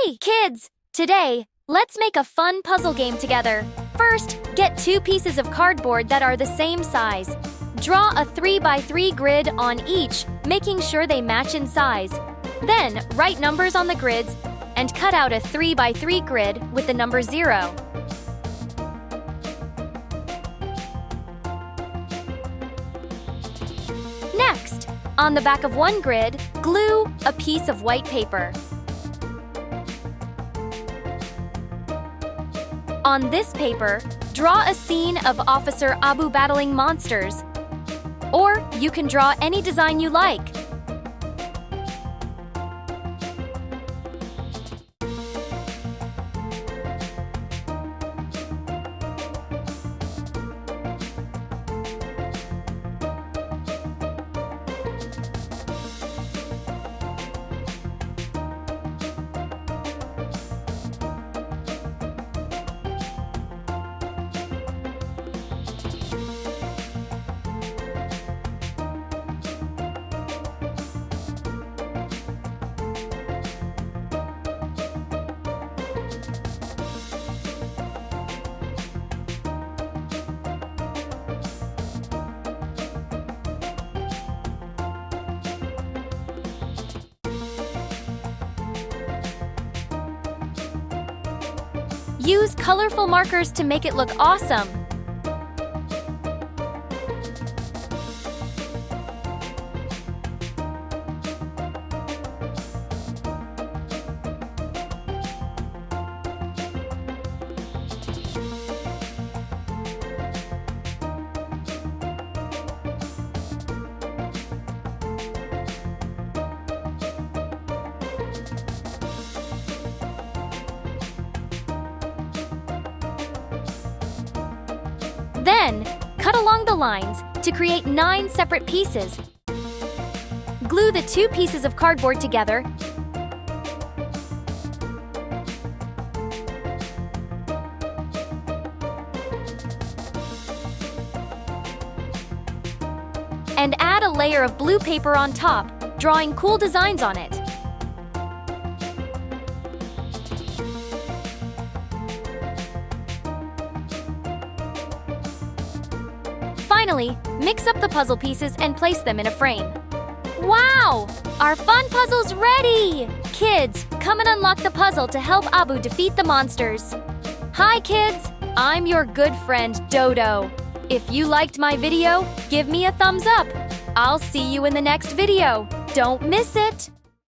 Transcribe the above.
Hey, kids! Today, let's make a fun puzzle game together. First, get 2 pieces of cardboard that are the same size. Draw a 3x3 grid on each, making sure they match in size. Then, write numbers on the grids and cut out a 3x3 grid with the number 0. Next, on the back of one grid, glue a piece of white paper. On this paper, draw a scene of Officer Abu battling monsters. Or you can draw any design you like. Use colorful markers to make it look awesome. Then, cut along the lines to create 9 separate pieces. Glue the 2 pieces of cardboard together. And add a layer of blue paper on top, drawing cool designs on it. Finally, mix up the puzzle pieces and place them in a frame. Wow! Our fun puzzle's ready! Kids, come and unlock the puzzle to help Abu defeat the monsters. Hi, kids! I'm your good friend, Dodo. If you liked my video, give me a thumbs up. I'll see you in the next video. Don't miss it!